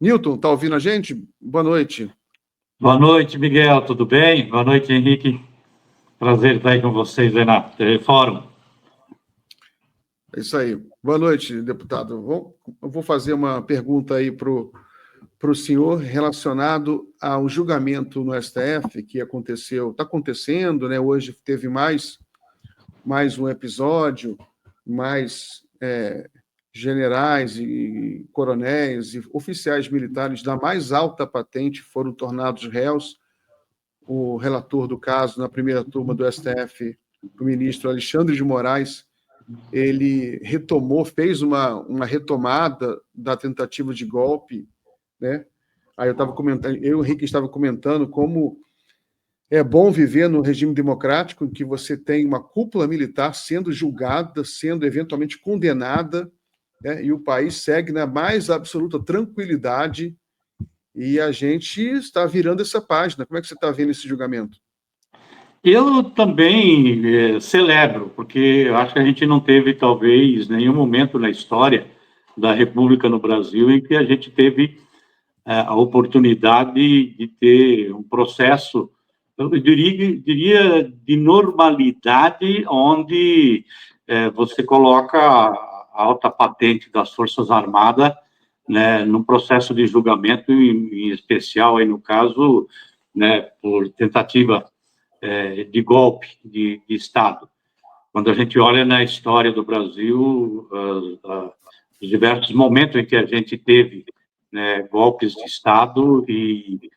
Newton, está ouvindo a gente? Boa noite. Boa noite, Miguel, tudo bem? Boa noite, Henrique. Prazer estar aí com vocês aí na Fórum. É isso aí. Boa noite, deputado. Eu vou fazer uma pergunta aí para o senhor relacionado ao julgamento no STF que aconteceu, está acontecendo, né? Hoje teve mais um episódio, mais generais e coronéis e oficiais militares da mais alta patente foram tornados réus. O relator do caso, na primeira turma do STF, o ministro Alexandre de Moraes, ele fez uma retomada da tentativa de golpe, né? Aí eu e o Henrique estava comentando como é bom viver no regime democrático em que você tem uma cúpula militar sendo julgada, sendo eventualmente condenada, né? E o país segue na mais absoluta tranquilidade e a gente está virando essa página. Como é que você está vendo esse julgamento? Eu também celebro, porque eu acho que a gente não teve, talvez, nenhum momento na história da República no Brasil em que a gente teve a oportunidade de ter um processo, eu diria de normalidade, onde você coloca a alta patente das Forças Armadas, né, num processo de julgamento, em especial, aí no caso, né, por tentativa de golpe de Estado. Quando a gente olha na história do Brasil, os diversos momentos em que a gente teve, né, golpes de Estado, e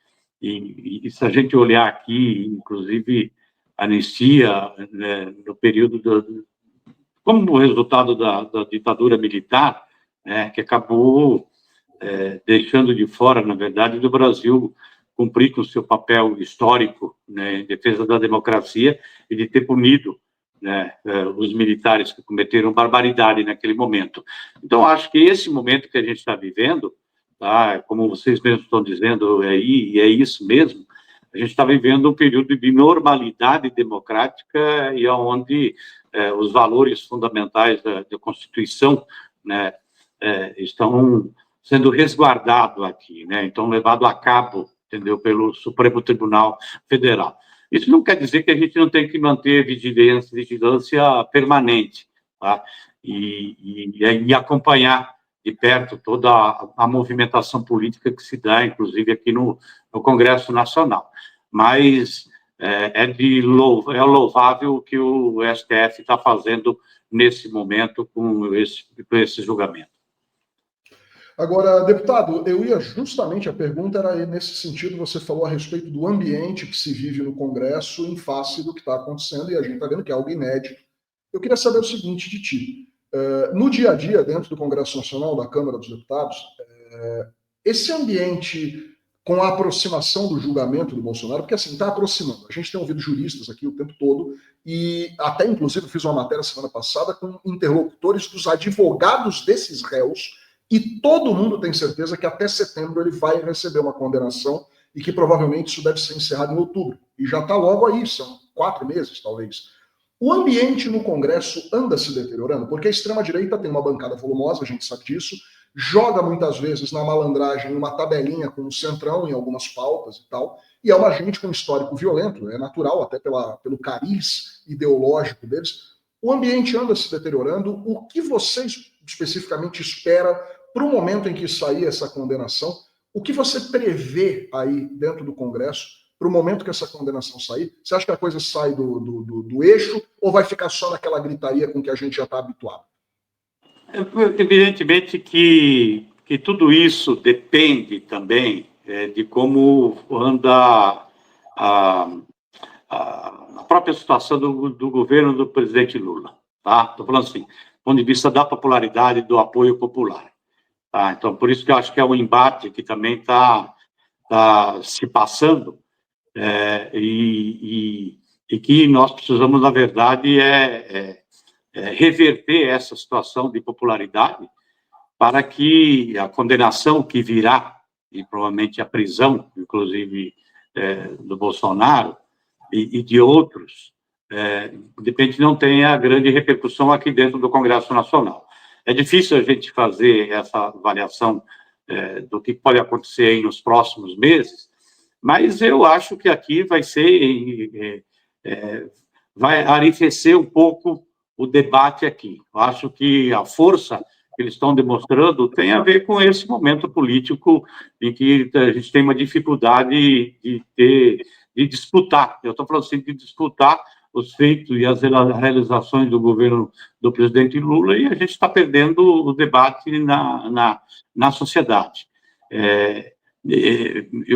se a gente olhar aqui, inclusive, anistia, né, no período como resultado da ditadura militar, né, que acabou deixando de fora, na verdade, do Brasil cumprir com o seu papel histórico, né, em defesa da democracia e de ter punido, né, os militares que cometeram barbaridade naquele momento. Então, acho que esse momento que a gente está vivendo, tá, como vocês mesmos estão dizendo, e é isso mesmo, a gente está vivendo um período de normalidade democrática e onde os valores fundamentais da Constituição, né, estão sendo resguardado aqui, né? Então, levado a cabo, entendeu, pelo Supremo Tribunal Federal. Isso não quer dizer que a gente não tem que manter vigilância permanente, tá? E acompanhar de perto toda a movimentação política que se dá, inclusive aqui no Congresso Nacional. Mas é louvável o que o STF está fazendo nesse momento com esse julgamento. Agora, deputado, eu ia justamente, a pergunta era nesse sentido, você falou a respeito do ambiente que se vive no Congresso em face do que está acontecendo, e a gente está vendo que é algo inédito. Eu queria saber o seguinte de ti. No dia a dia, dentro do Congresso Nacional, da Câmara dos Deputados, esse ambiente com a aproximação do julgamento do Bolsonaro, porque assim, está aproximando. A gente tem ouvido juristas aqui o tempo todo, e até inclusive fiz uma matéria semana passada com interlocutores dos advogados desses réus, e todo mundo tem certeza que até setembro ele vai receber uma condenação e que provavelmente isso deve ser encerrado em outubro. E já está logo aí, são 4 meses, talvez. O ambiente no Congresso anda se deteriorando, porque a extrema-direita tem uma bancada volumosa, a gente sabe disso, joga muitas vezes na malandragem uma tabelinha com o centrão em algumas pautas e tal, e é uma gente com histórico violento, é natural até pelo cariz ideológico deles. O ambiente anda se deteriorando. O que você especificamente espera para o momento em que sair essa condenação? O que você prevê aí dentro do Congresso para o momento que essa condenação sair? Você acha que a coisa sai do eixo ou vai ficar só naquela gritaria com que a gente já está habituado? Evidentemente que tudo isso depende também de como anda a própria situação do governo do presidente Lula. Tá? Estou falando assim, do ponto de vista da popularidade e do apoio popular. Tá? Então, por isso que eu acho que é um embate que também está se passando e que nós precisamos, na verdade, reverter essa situação de popularidade para que a condenação que virá, e provavelmente a prisão, inclusive, do Bolsonaro e de outros, de repente não tenha grande repercussão aqui dentro do Congresso Nacional. É difícil a gente fazer essa avaliação do que pode acontecer aí nos próximos meses, mas eu acho que aqui vai ser, vai arrefecer um pouco o debate aqui. Eu acho que a força que eles estão demonstrando tem a ver com esse momento político em que a gente tem uma dificuldade de disputar. Eu estou falando assim, de disputar os feitos e as realizações do governo do presidente Lula, e a gente está perdendo o debate na sociedade.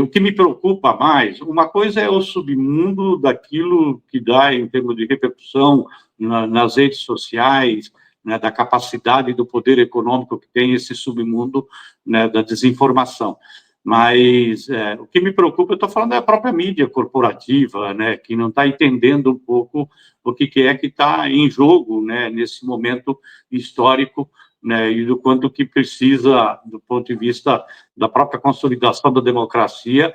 O que me preocupa mais, uma coisa é o submundo daquilo que dá em termos de repercussão nas redes sociais, né, da capacidade do poder econômico que tem esse submundo, né, da desinformação. Mas o que me preocupa, eu estou falando da própria mídia corporativa, né, que não está entendendo um pouco o que é que está em jogo, né, nesse momento histórico, né, e do quanto que precisa, do ponto de vista da própria consolidação da democracia,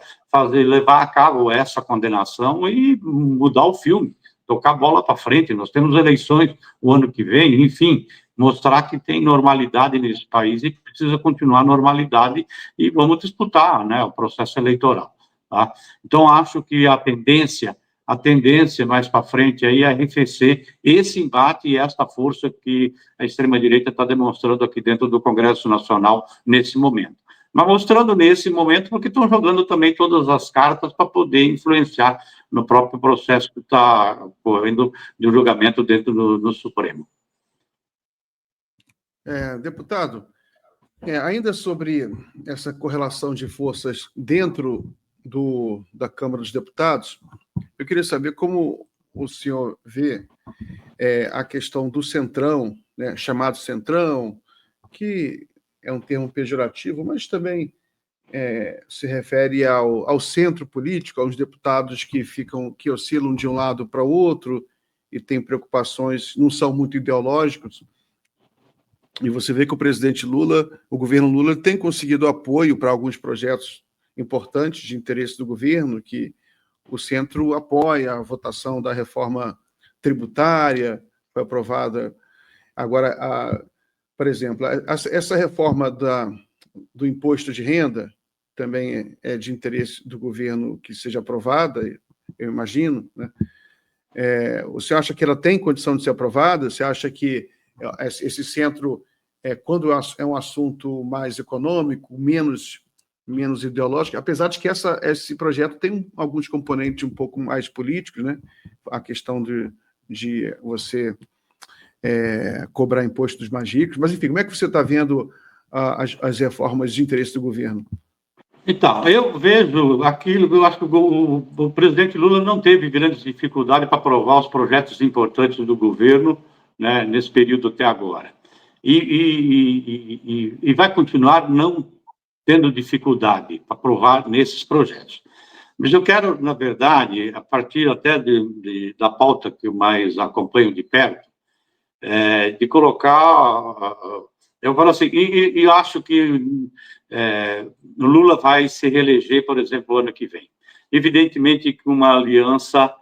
levar a cabo essa condenação e mudar o filme, tocar a bola para frente. Nós temos eleições o ano que vem, enfim, mostrar que tem normalidade nesse país e que precisa continuar a normalidade, e vamos disputar, né, o processo eleitoral. Tá? Então, acho que a tendência mais para frente aí é arrefecer esse embate e esta força que a extrema-direita está demonstrando aqui dentro do Congresso Nacional nesse momento. Mas mostrando nesse momento porque estão jogando também todas as cartas para poder influenciar no próprio processo que está ocorrendo de um julgamento dentro do Supremo. Deputado, ainda sobre essa correlação de forças dentro da Câmara dos Deputados, eu queria saber como o senhor vê a questão do centrão, né, chamado centrão, que é um termo pejorativo, mas também se refere ao centro político, aos deputados que oscilam de um lado para o outro e têm preocupações, não são muito ideológicos. E você vê que o governo Lula tem conseguido apoio para alguns projetos importantes de interesse do governo, que o centro apoia. A votação da reforma tributária foi aprovada. Agora, por exemplo, essa reforma do imposto de renda também é de interesse do governo que seja aprovada, eu imagino, né? Você acha que ela tem condição de ser aprovada? Você acha que esse centro, quando é um assunto mais econômico, menos ideológico, apesar de que esse projeto tem alguns componentes um pouco mais políticos, né? A questão de você cobrar imposto dos mais ricos, mas, enfim, como é que você está vendo as reformas de interesse do governo? Então, eu vejo aquilo, eu acho que o presidente Lula não teve grandes dificuldades para aprovar os projetos importantes do governo, né, nesse período até agora. E vai continuar não tendo dificuldade para aprovar nesses projetos. Mas eu quero, na verdade, a partir até da pauta que eu mais acompanho de perto, de colocar... Eu falo assim, e acho que Lula vai se reeleger, por exemplo, ano que vem. Evidentemente que uma aliança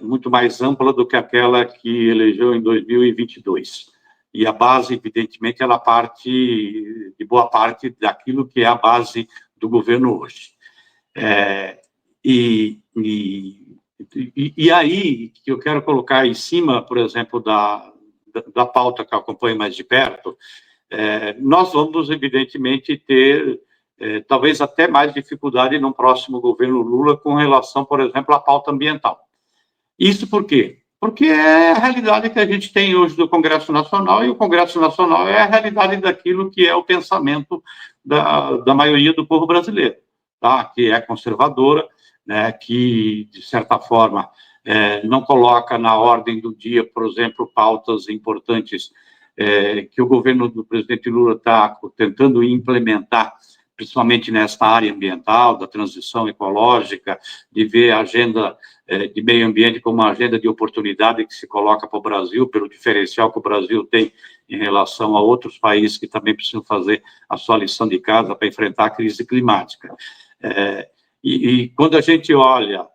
muito mais ampla do que aquela que elegeu em 2022. E a base, evidentemente, ela parte de boa parte daquilo que é a base do governo hoje. E aí, que eu quero colocar em cima, por exemplo, da pauta que eu acompanho mais de perto, nós vamos, evidentemente, ter talvez até mais dificuldade no próximo governo Lula com relação, por exemplo, à pauta ambiental. Isso por quê? Porque é a realidade que a gente tem hoje do Congresso Nacional, e o Congresso Nacional é a realidade daquilo que é o pensamento da maioria do povo brasileiro, tá? Que é conservadora, né? Que, de certa forma, não coloca na ordem do dia, por exemplo, pautas importantes que o governo do presidente Lula está tentando implementar, principalmente nesta área ambiental, da transição ecológica, de ver a agenda de meio ambiente como uma agenda de oportunidade que se coloca para o Brasil, pelo diferencial que o Brasil tem em relação a outros países que também precisam fazer a sua lição de casa para enfrentar a crise climática. E quando a gente olha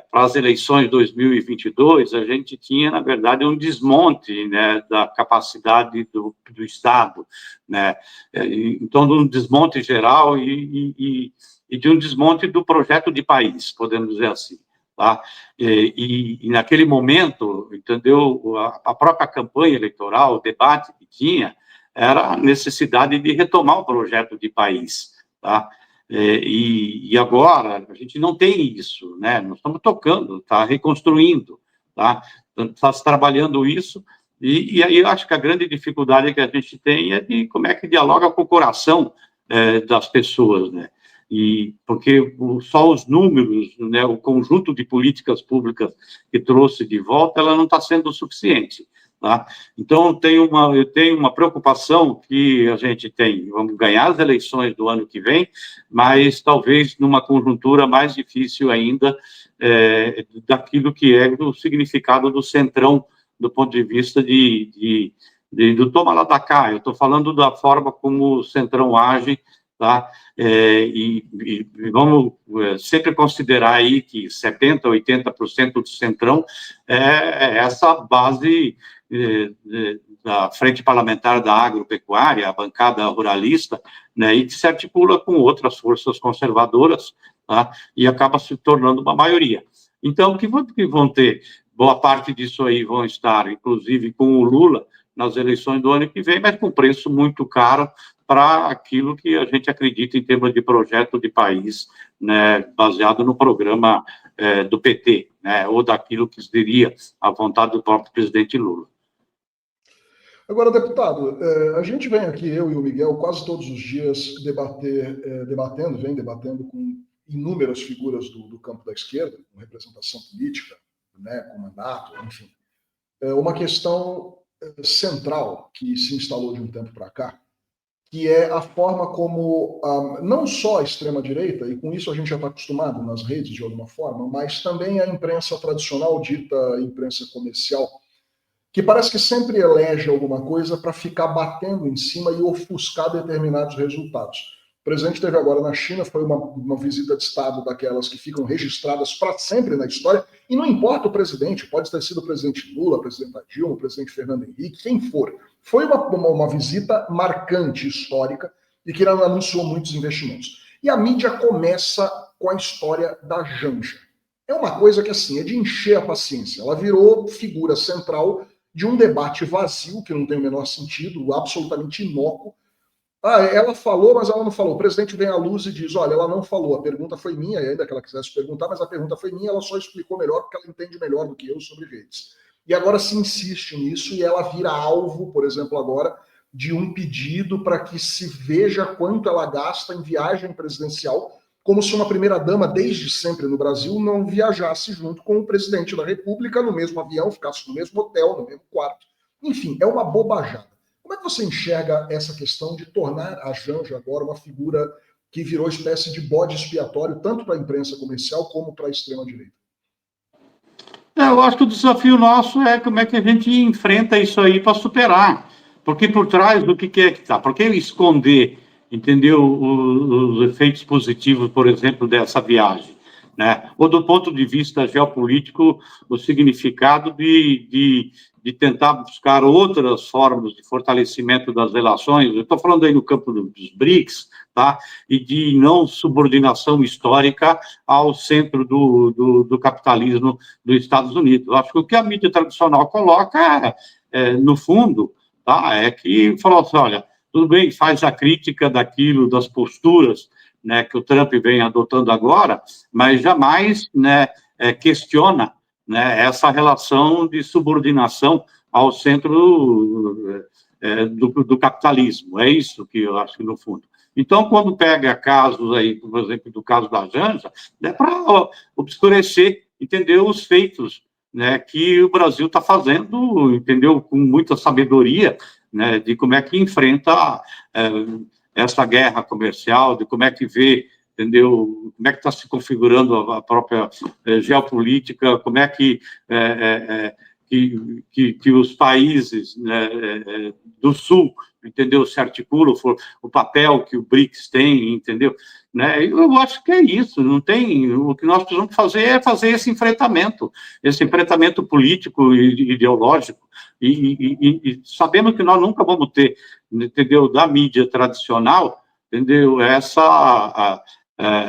para as eleições de 2022, a gente tinha, na verdade, um desmonte, né, da capacidade do Estado, né, então, de um desmonte geral e de um desmonte do projeto de país, podemos dizer assim, tá? E naquele momento, entendeu, a própria campanha eleitoral, o debate que tinha, era a necessidade de retomar o projeto de país, tá? E agora a gente não tem isso, né? Nós estamos tocando, tá reconstruindo, tá? Está se trabalhando isso, e aí eu acho que a grande dificuldade que a gente tem é de como é que dialoga com o coração das pessoas, né? E porque só os números, né, o conjunto de políticas públicas que trouxe de volta, ela não está sendo suficiente, tá? Então, eu tenho uma preocupação que a gente tem, vamos ganhar as eleições do ano que vem, mas talvez numa conjuntura mais difícil ainda daquilo que é o significado do centrão, do ponto de vista do toma lá da cá. Eu estou falando da forma como o centrão age, tá? E vamos sempre considerar aí que 70%, 80% do centrão é essa base da Frente Parlamentar da Agropecuária, a bancada ruralista, né, e que se articula com outras forças conservadoras, tá, e acaba se tornando uma maioria. Então, que vão ter? Boa parte disso aí vão estar, inclusive, com o Lula nas eleições do ano que vem, mas com preço muito caro para aquilo que a gente acredita em termos de projeto de país, né, baseado no programa do PT, né, ou daquilo que seria a vontade do próprio presidente Lula. Agora, deputado, a gente vem aqui, eu e o Miguel, quase todos os dias debatendo com inúmeras figuras do campo da esquerda, com representação política, né, com mandato, enfim. Uma questão central que se instalou de um tempo para cá, que é a forma como não só a extrema-direita, e com isso a gente já está acostumado nas redes de alguma forma, mas também a imprensa tradicional, dita imprensa comercial, que parece que sempre elege alguma coisa para ficar batendo em cima e ofuscar determinados resultados. O presidente teve agora na China, foi uma visita de Estado daquelas que ficam registradas para sempre na história, e não importa o presidente, pode ter sido o presidente Lula, o presidente Dilma, o presidente Fernando Henrique, quem for. Foi uma visita marcante, histórica, e que anunciou muitos investimentos. E a mídia começa com a história da Janja. É uma coisa que, assim, é de encher a paciência. Ela virou figura central de um debate vazio, que não tem o menor sentido, absolutamente inócuo. Ela falou, mas ela não falou. O presidente vem à luz e diz, olha, ela não falou, a pergunta foi minha, e ainda que ela quisesse perguntar, mas a pergunta foi minha, ela só explicou melhor, porque ela entende melhor do que eu sobre redes. E agora se insiste nisso, e ela vira alvo, por exemplo, agora, de um pedido para que se veja quanto ela gasta em viagem presidencial, como se uma primeira-dama, desde sempre no Brasil, não viajasse junto com o presidente da República no mesmo avião, ficasse no mesmo hotel, no mesmo quarto. Enfim, é uma bobajada. Como é que você enxerga essa questão de tornar a Janja agora uma figura que virou espécie de bode expiatório, tanto para a imprensa comercial como para a extrema-direita? Eu acho que o desafio nosso é como é que a gente enfrenta isso aí para superar. Porque por trás do que é que está? Por que esconder, entendeu, os efeitos positivos, por exemplo, dessa viagem? Né? Ou do ponto de vista geopolítico, o significado de tentar buscar outras formas de fortalecimento das relações. Eu estou falando aí no campo dos BRICS, tá? E de não subordinação histórica ao centro do capitalismo dos Estados Unidos. Eu acho que o que a mídia tradicional coloca no fundo, tá? É que falou assim, olha, tudo bem, faz a crítica daquilo, das posturas, né, que o Trump vem adotando agora, mas jamais, né, questiona, né, essa relação de subordinação ao centro do capitalismo. É isso que eu acho que, no fundo. Então, quando pega casos aí, por exemplo, do caso da Janja, é para obscurecer, entendeu, os feitos, né, que o Brasil está fazendo, entendeu, com muita sabedoria, né, de como é que enfrenta essa guerra comercial, de como é que vê, entendeu, como é que está se configurando a própria geopolítica, como é que que os países, né, do Sul, entendeu, se articulam, o papel que o BRICS tem, entendeu? Né? Eu acho que é isso, não tem... O que nós precisamos fazer é fazer esse enfrentamento político e ideológico, e sabendo que nós nunca vamos ter, entendeu, da mídia tradicional, entendeu,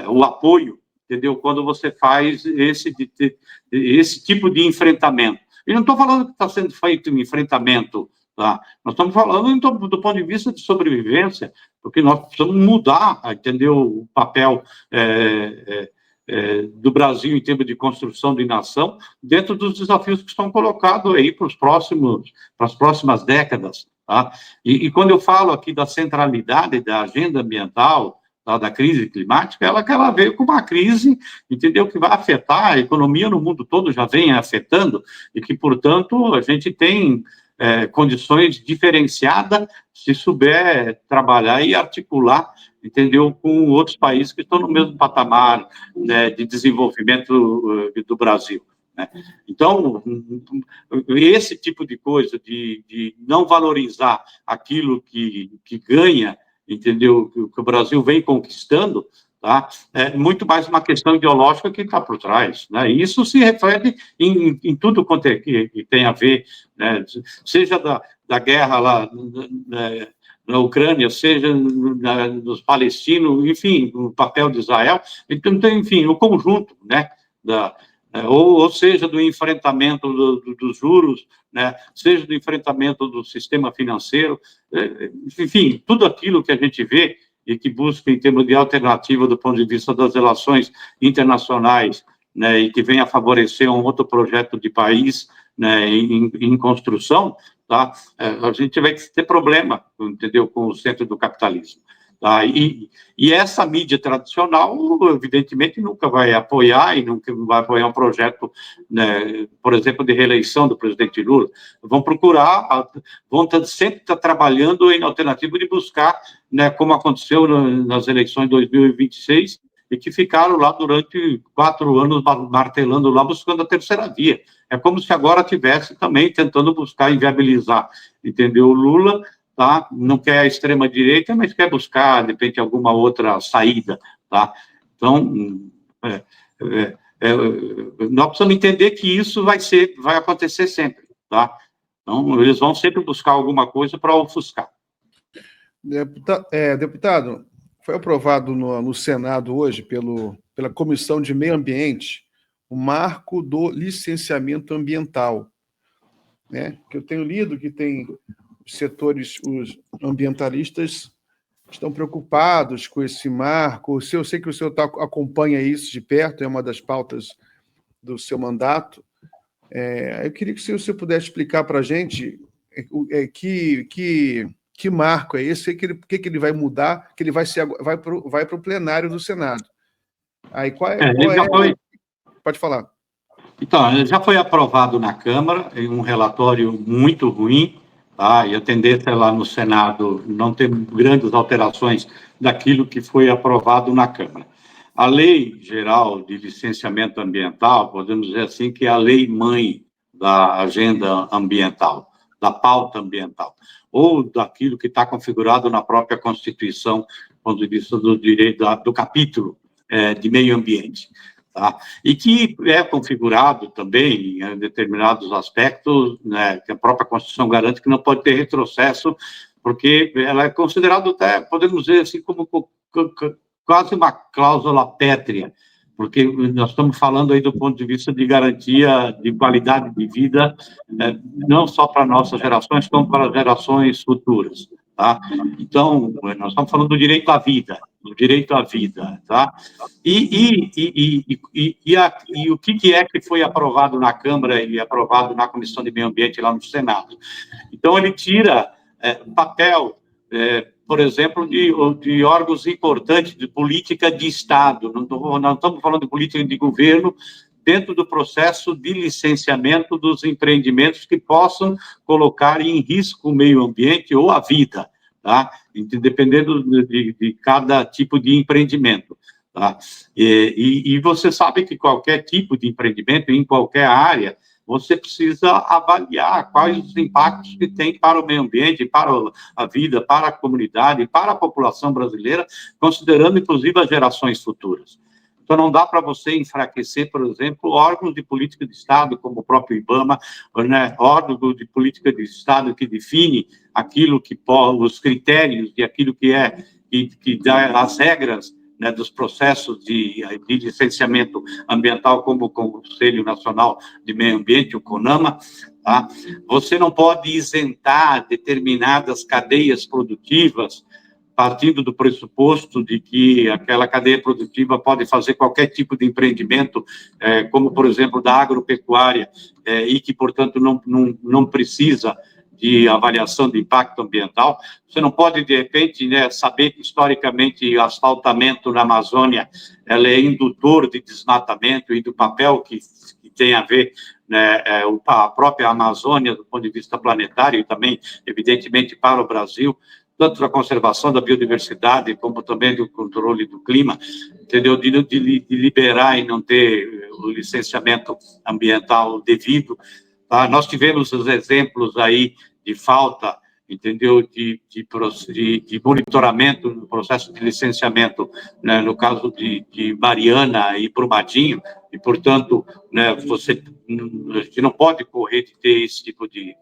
o apoio, entendeu, quando você faz esse tipo de enfrentamento. E não estou falando que está sendo feito um enfrentamento, tá? Nós estamos falando do ponto de vista de sobrevivência, porque nós precisamos mudar, entendeu, o papel do Brasil em termos de construção de nação, dentro dos desafios que estão colocados aí para as próximas décadas, tá? E quando eu falo aqui da centralidade da agenda ambiental, da crise climática, ela veio com uma crise, entendeu, que vai afetar a economia no mundo todo, já vem afetando, e que, portanto, a gente tem condições diferenciadas se souber trabalhar e articular, entendeu, com outros países que estão no mesmo patamar, né, de desenvolvimento do Brasil, né? Então, esse tipo de coisa, de não valorizar aquilo que ganha, entendeu, que o Brasil vem conquistando, tá? É muito mais uma questão ideológica que está por trás, né? E isso se reflete em tudo quanto que tem a ver, né? Seja da guerra lá na Ucrânia, seja dos palestinos, enfim, o papel de Israel, então, enfim, o conjunto, né, ou seja, do enfrentamento dos juros, né, seja do enfrentamento do sistema financeiro, enfim, tudo aquilo que a gente vê e que busca em termos de alternativa do ponto de vista das relações internacionais, né, e que venha favorecer um outro projeto de país, né, em construção, tá? A gente vai ter problema, entendeu, com o centro do capitalismo. Tá? E essa mídia tradicional, evidentemente, nunca vai apoiar e nunca vai apoiar um projeto, né, por exemplo, de reeleição do presidente Lula. Vão procurar, vão sempre estar trabalhando em alternativa de buscar, né, como aconteceu nas eleições de 2026, e que ficaram lá durante 4 anos martelando lá, buscando a terceira via. É como se agora tivesse também tentando buscar inviabilizar, entendeu, o Lula, tá? Não quer a extrema-direita, mas quer buscar, de repente, alguma outra saída, tá? Então, nós precisamos entender que isso vai acontecer sempre, tá? Então, eles vão sempre buscar alguma coisa para ofuscar. Deputado, foi aprovado no Senado hoje, pela Comissão de Meio Ambiente, o marco do licenciamento ambiental, né? Que eu tenho lido que tem setores, os ambientalistas estão preocupados com esse marco. Eu sei que o senhor acompanha isso de perto, é uma das pautas do seu mandato. Eu queria que o senhor pudesse explicar para a gente que marco é esse, o que ele vai mudar, que ele vai para o plenário do Senado. Aí Pode falar. Então, ele já foi aprovado na Câmara, em um relatório muito ruim, tá? E a tendência lá no Senado não ter grandes alterações daquilo que foi aprovado na Câmara. A Lei Geral de Licenciamento Ambiental, podemos dizer assim, que é a lei-mãe da agenda ambiental, da pauta ambiental, ou daquilo que está configurado na própria Constituição, do ponto de vista do direito do capítulo de meio ambiente. Tá? E que é configurado também em determinados aspectos, né, que a própria Constituição garante que não pode ter retrocesso, porque ela é considerada até, podemos dizer assim, como quase uma cláusula pétrea, porque nós estamos falando aí do ponto de vista de garantia de qualidade de vida, não só para nossas gerações, como para as gerações futuras. Tá? Então, nós estamos falando do direito à vida, tá? E o que é que foi aprovado na Câmara e aprovado na Comissão de Meio Ambiente lá no Senado? Então, ele tira papel, por exemplo, de órgãos importantes de política de Estado, não estamos falando de política de governo, dentro do processo de licenciamento dos empreendimentos que possam colocar em risco o meio ambiente ou a vida, tá? Dependendo de cada tipo de empreendimento, tá? E você sabe que qualquer tipo de empreendimento, em qualquer área, você precisa avaliar quais os impactos que tem para o meio ambiente, para a vida, para a comunidade, para a população brasileira, considerando, inclusive, as gerações futuras. Então, não dá para você enfraquecer, por exemplo, órgãos de política de Estado, como o próprio IBAMA, né, órgão de política de Estado que define aquilo que os critérios e aquilo que dá as regras, né, dos processos de licenciamento ambiental, como o Conselho Nacional de Meio Ambiente, o CONAMA, tá? Você não pode isentar determinadas cadeias produtivas partindo do pressuposto de que aquela cadeia produtiva pode fazer qualquer tipo de empreendimento, como, por exemplo, da agropecuária, e que, portanto, não precisa de avaliação de impacto ambiental. Você não pode, de repente, né, saber que, historicamente, o asfaltamento na Amazônia ela é indutor de desmatamento e do papel que tem a ver, né, a própria Amazônia, do ponto de vista planetário, e também, evidentemente, para o Brasil, tanto da conservação da biodiversidade, como também do controle do clima, entendeu? De liberar e não ter o licenciamento ambiental devido. Tá? Nós tivemos os exemplos aí de falta, entendeu? De monitoramento no processo de licenciamento, né? No caso de Mariana e Brumadinho, e, portanto, né, a gente não pode correr de ter esse tipo de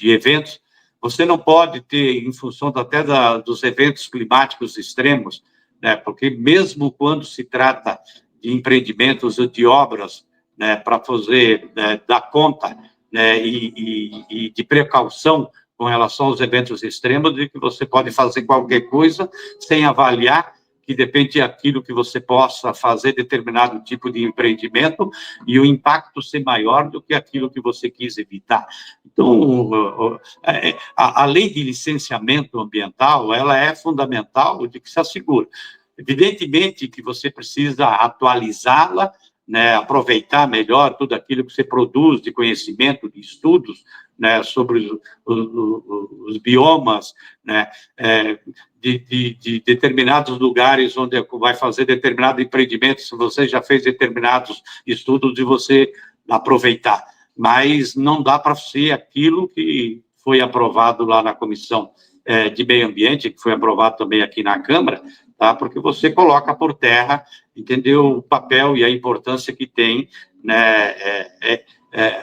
eventos. Você não pode ter, em função até dos eventos climáticos extremos, né, porque mesmo quando se trata de empreendimentos ou de obras, né, para fazer, né, dar conta, né, e de precaução com relação aos eventos extremos, de que você pode fazer qualquer coisa sem avaliar que depende daquilo que você possa fazer determinado tipo de empreendimento e o impacto ser maior do que aquilo que você quis evitar. Então, a lei de licenciamento ambiental, ela é fundamental de que se assegure. Evidentemente que você precisa atualizá-la, né, aproveitar melhor tudo aquilo que você produz de conhecimento, de estudos, né, sobre os biomas, né, de determinados lugares onde vai fazer determinado empreendimento, se você já fez determinados estudos, de você aproveitar. Mas não dá para ser aquilo que foi aprovado lá na Comissão de Meio Ambiente, que foi aprovado também aqui na Câmara, tá? Porque você coloca por terra, entendeu, o papel e a importância que tem, né,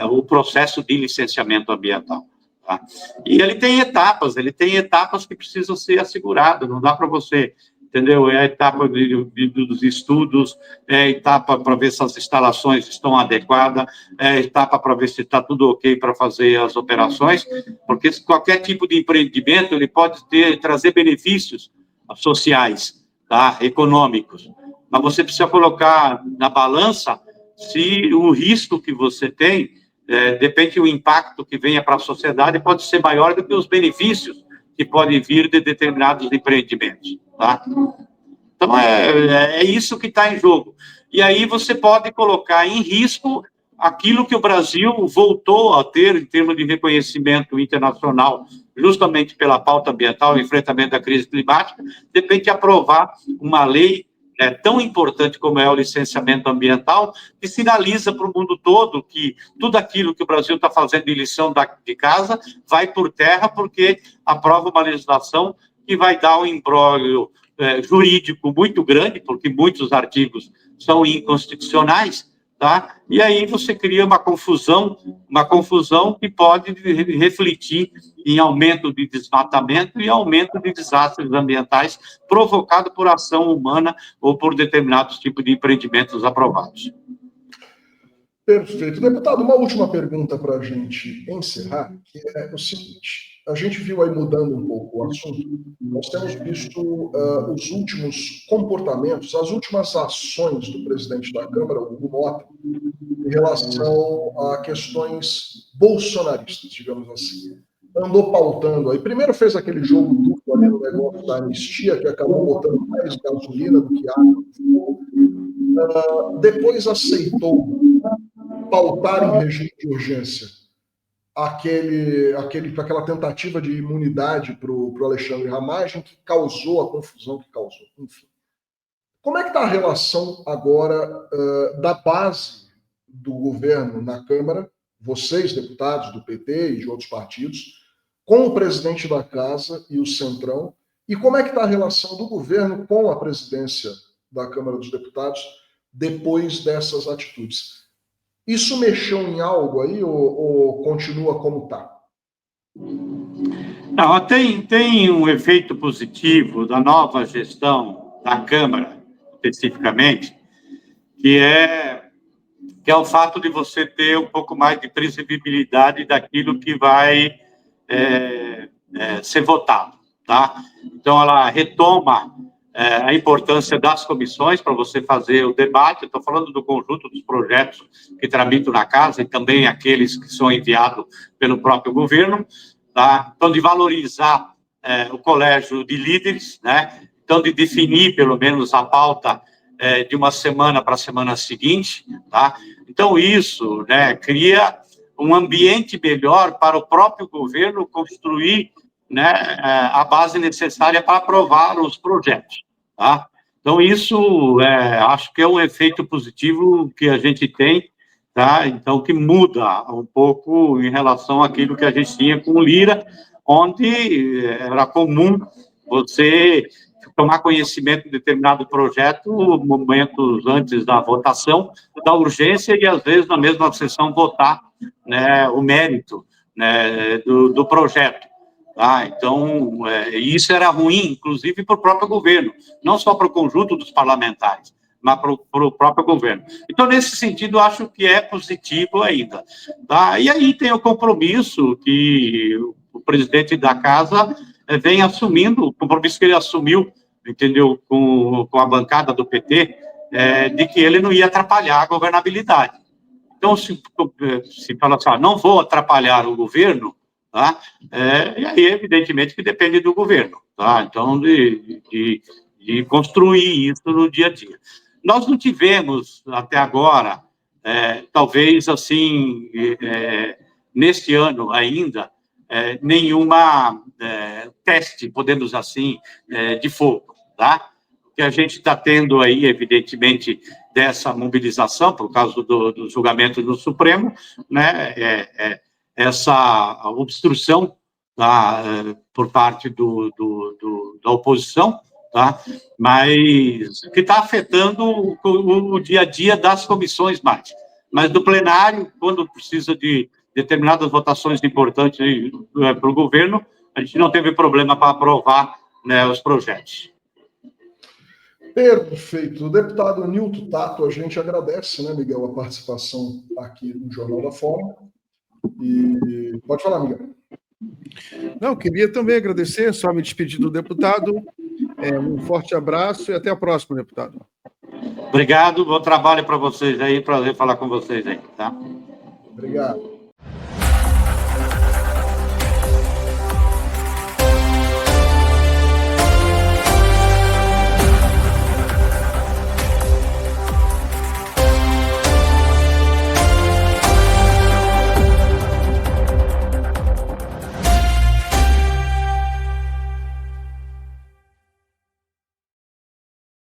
o processo de licenciamento ambiental. Tá? E ele tem etapas que precisam ser asseguradas, não dá para você, entendeu? É a etapa dos estudos, é a etapa para ver se as instalações estão adequadas, é a etapa para ver se está tudo ok para fazer as operações, porque qualquer tipo de empreendimento ele pode trazer benefícios sociais, tá? Econômicos, mas você precisa colocar na balança se o risco que você tem, depende do impacto que venha para a sociedade, pode ser maior do que os benefícios que podem vir de determinados empreendimentos, tá? Então, é isso que está em jogo. E aí você pode colocar em risco aquilo que o Brasil voltou a ter em termos de reconhecimento internacional, justamente pela pauta ambiental, o enfrentamento da crise climática, de repente aprovar uma lei tão importante como é o licenciamento ambiental, que sinaliza para o mundo todo que tudo aquilo que o Brasil está fazendo de lição de casa vai por terra, porque aprova uma legislação que vai dar um imbróglio jurídico muito grande, porque muitos artigos são inconstitucionais, tá? E aí você cria uma confusão que pode refletir em aumento de desmatamento e aumento de desastres ambientais provocado por ação humana ou por determinados tipos de empreendimentos aprovados. Perfeito. Deputado, uma última pergunta para a gente encerrar, que é o seguinte: a gente viu aí, mudando um pouco o assunto, nós temos visto os últimos comportamentos, as últimas ações do presidente da Câmara, o Hugo Mota, em relação a questões bolsonaristas, digamos assim. Andou pautando aí. Primeiro fez aquele jogo duplo ali no negócio da anistia, que acabou botando mais gasolina do que água. Depois aceitou pautar em regime de urgência aquela tentativa de imunidade para o Alexandre Ramagem, que causou a confusão que causou. Enfim. Como é que está a relação agora da base do governo na Câmara vocês, deputados do PT e de outros partidos, com o presidente da Casa e o Centrão, e como é que está a relação do governo com a presidência da Câmara dos Deputados depois dessas atitudes? Isso mexeu em algo aí ou continua como está? Não, tem um efeito positivo da nova gestão da Câmara, especificamente, que é o fato de você ter um pouco mais de previsibilidade daquilo que vai ser votado, tá? Então, ela retoma a importância das comissões para você fazer o debate. Estou falando do conjunto dos projetos que tramitam na Casa e também aqueles que são enviados pelo próprio governo, tá? Então, de valorizar o colégio de líderes, né? Então, de definir, pelo menos, a pauta de uma semana para a semana seguinte, tá? Então, isso, né, cria um ambiente melhor para o próprio governo construir, né, a base necessária para aprovar os projetos, tá? Então, isso, acho que é um efeito positivo que a gente tem, tá? Então, que muda um pouco em relação àquilo que a gente tinha com o Lira, onde era comum você tomar conhecimento de determinado projeto momentos antes da votação, da urgência, e às vezes na mesma sessão votar, né, o mérito, né, do projeto. Ah, então, isso era ruim, inclusive, para o próprio governo, não só para o conjunto dos parlamentares, mas para o próprio governo. Então, nesse sentido, acho que é positivo ainda. Tá? E aí tem o compromisso que o presidente da Casa vem assumindo, o compromisso que ele assumiu, entendeu, com a bancada do PT, de que ele não ia atrapalhar a governabilidade. Então, se fala assim, não vou atrapalhar o governo, tá? E aí, evidentemente, que depende do governo, tá? Então, de construir isso no dia a dia. Nós não tivemos, até agora, talvez, assim, neste ano ainda, nenhuma teste, podemos assim, de fogo, tá? O que a gente está tendo aí, evidentemente, dessa mobilização, por causa do julgamento do Supremo, né, essa obstrução, tá, por parte da oposição, tá? Mas que está afetando o dia a dia das comissões mais. Mas do plenário, quando precisa de determinadas votações importantes para o governo, a gente não teve problema para aprovar, né, os projetos. Perfeito. Deputado Nilton Tato, a gente agradece, né, Miguel, a participação aqui no Jornal da Fome. E pode falar, Miguel. Não, queria também agradecer, só me despedir do deputado. Um forte abraço e até a próxima, deputado. Obrigado, bom trabalho para vocês aí, prazer falar com vocês aí, tá? Obrigado.